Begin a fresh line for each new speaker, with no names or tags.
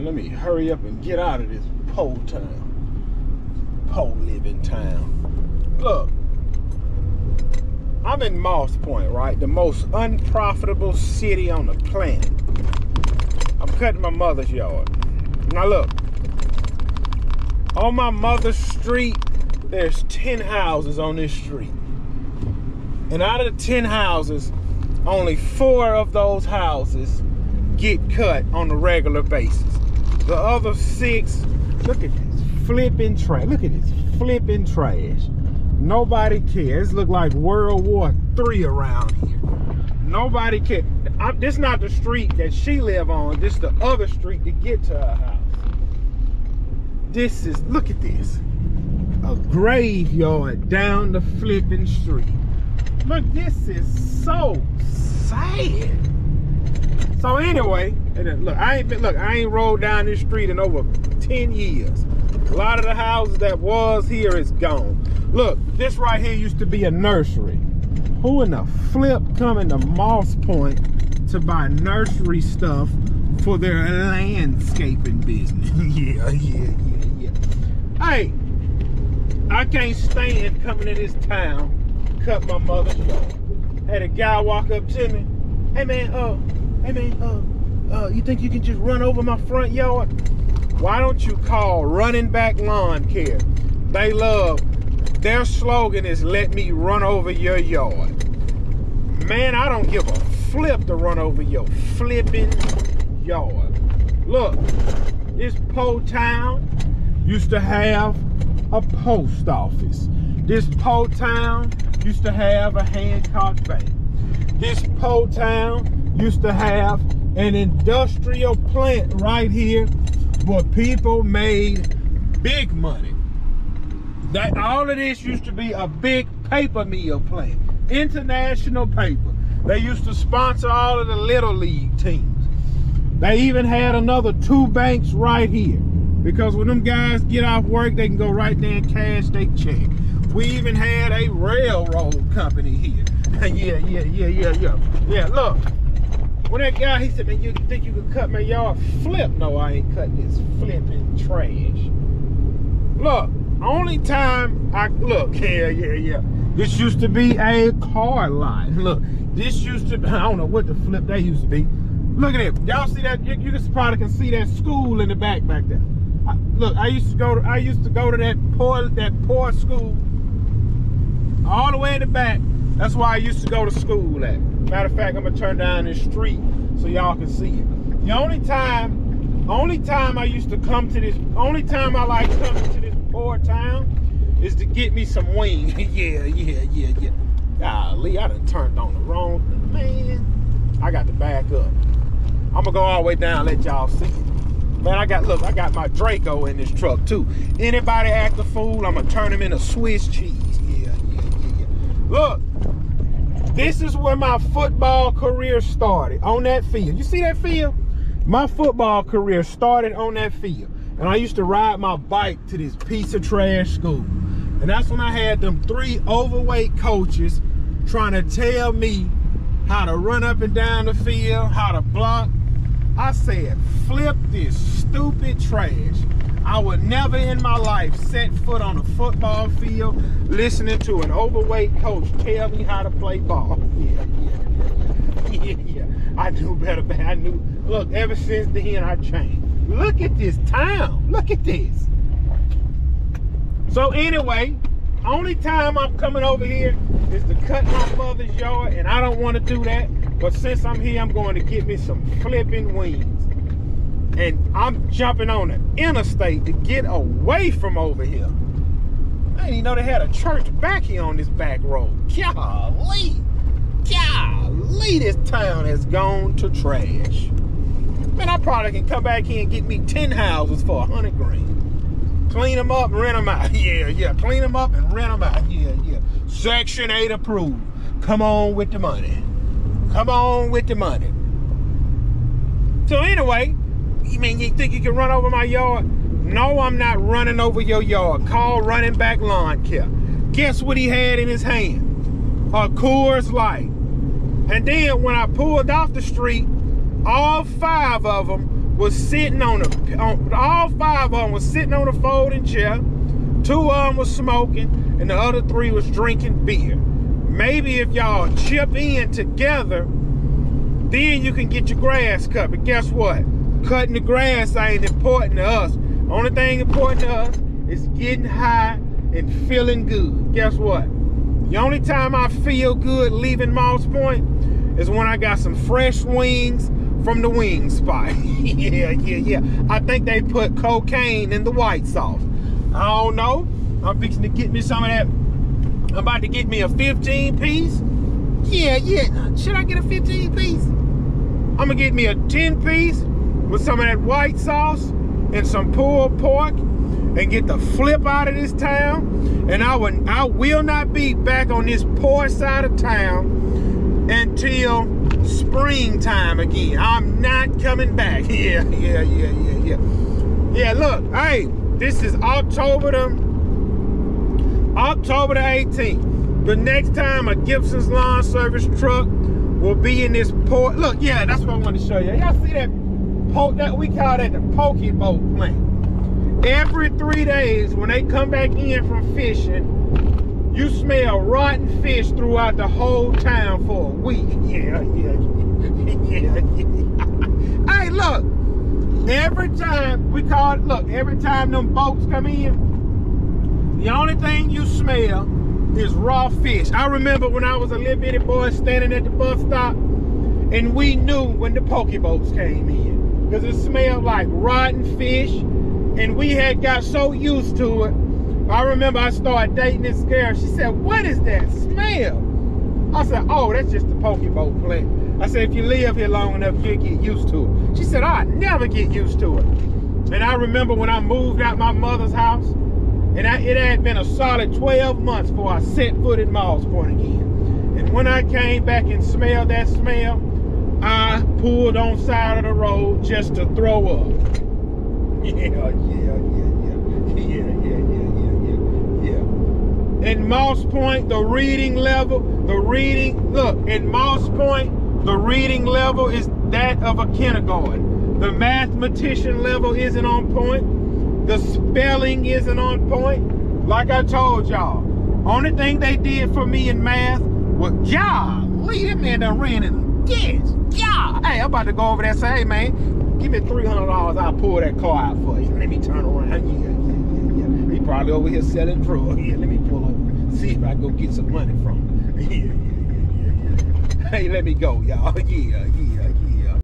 Let me hurry up and get out of this pole town. Pole living town. Look, I'm in Moss Point, right? The most unprofitable city on the planet. I'm cutting my mother's yard. Now look, on my mother's street, there's 10 houses on this street. And out of the 10 houses, only 4 of those houses get cut on a regular basis. The other 6, look at this, flipping trash. Look at this, flipping trash. Nobody cares. It look like World War III around here. Nobody cares. This not the street that she live on. This the other street to get to her house. This is, look at this, a graveyard down the flipping street. Look, this is so sad. So anyway, look, I ain't rolled down this street in over 10 years. A lot of the houses that was here is gone. Look, this right here used to be a nursery. Who in the flip coming to Moss Point to buy nursery stuff for their landscaping business? Yeah. Hey, I can't stand coming to this town, cut my mother's yard. Had a guy walk up to me. Hey man, you think you can just run over my front yard? Why don't you call Running Back Lawn Care? Their slogan is let me run over your yard. Man, I don't give a flip to run over your flipping yard. Look, this po town used to have a post office. This po town used to have a Hancock Bank. This po town used to have an industrial plant right here where people made big money. All of this used to be a big paper mill plant, international paper. They used to sponsor all of the little league teams. They even had another 2 banks right here, because when them guys get off work, they can go right there and cash their check. We even had a railroad company here. Yeah, look. When that guy, he said, man, you think you could cut my yard? Flip. No, I ain't cutting this flipping trash. Look, only time yeah. This used to be a car lot. Look, this used to be, I don't know what the flip they used to be. Look at it. Y'all see that? You probably can see that school in the back there. Look, I used to go to that poor school all the way in the back. That's why I used to go to school at. Matter of fact, I'm gonna turn down this street so y'all can see it. The only time I used to come to this, only time I like coming to this poor town is to get me some wings. yeah. Golly, I done turned on the wrong, man. I got to back up. I'm gonna go all the way down, let y'all see it. Man, I got my Draco in this truck too. Anybody act a fool, I'm gonna turn him into Swiss cheese. Yeah. Look, this is where my football career started, on that field. You see that field? My football career started on that field. And I used to ride my bike to this piece of trash school. And that's when I had them 3 overweight coaches trying to tell me how to run up and down the field, how to block. I said, flip this stupid trash. I would never in my life set foot on a football field listening to an overweight coach tell me how to play ball. Yeah. I knew better, man. I knew. Look, ever since then, I changed. Look at this town. Look at this. So anyway, only time I'm coming over here is to cut my mother's yard, and I don't want to do that. But since I'm here, I'm going to get me some flipping wings. And I'm jumping on the interstate to get away from over here. I didn't even know they had a church back here on this back road. Golly, this town has gone to trash. Man, I probably can come back here and get me 10 houses for 100 grand. Clean them up, rent them out. Yeah. Clean them up and rent them out. Yeah. Section 8 approved. Come on with the money. Come on with the money. So anyway, you mean you think you can run over my yard? No, I'm not running over your yard. Call Running Back Lawn Care. Guess what he had in his hand? A Coors Light. And then when I pulled off the street, all 5 of them was sitting on all 5 of them was sitting on a folding chair. 2 of them was smoking, and the other 3 was drinking beer. Maybe if y'all chip in together, then you can get your grass cut. But guess what? Cutting the grass ain't important to us. Only thing important to us is getting high and feeling good. Guess what? The only time I feel good leaving Moss Point is when I got some fresh wings from the wing spot. yeah. I think they put cocaine in the white sauce. I don't know. I'm fixing to get me some of that. I'm about to get me a 15-piece. Yeah. Should I get a 15-piece? I'm gonna get me a 10-piece with some of that white sauce and some pulled pork and get the flip out of this town. And I will not be back on this poor side of town until springtime again. I'm not coming back. Yeah. Look, hey, this is October the 18th. The next time a Gibson's Lawn Service truck will be in this port. Look, yeah, that's what I want to show you. Y'all see that we call that the poke boat plant. Every 3 days when they come back in from fishing, you smell rotten fish throughout the whole town for a week. Yeah. Hey, look, every time every time them boats come in, the only thing you smell is raw fish. I remember when I was a little bitty boy standing at the bus stop, and we knew when the poke boats came in, because it smelled like rotten fish, and we had got so used to it. I remember I started dating this girl. She said, "What is that smell?" I said, "Oh, that's just the poke boat plant." I said, "If you live here long enough, you'll get used to it." She said, "I never get used to it." And I remember when I moved out my mother's house, and it had been a solid 12 months before I set foot in Moss Point again. And when I came back and smelled that smell, I pulled on side of the road just to throw up. Yeah. In Moss Point, the reading level is that of a kindergarten. The mathematician level isn't on point. The spelling isn't on point. Like I told y'all, only thing they did for me in math was, golly, that man done ran in the ditch. Yeah. Hey, I'm about to go over there and say, "Hey, man, give me $300, I'll pull that car out for you." Let me turn around. Yeah. He probably over here selling drugs. Yeah, let me pull over, see if I can go get some money from him. Yeah. Hey, let me go, y'all. Yeah.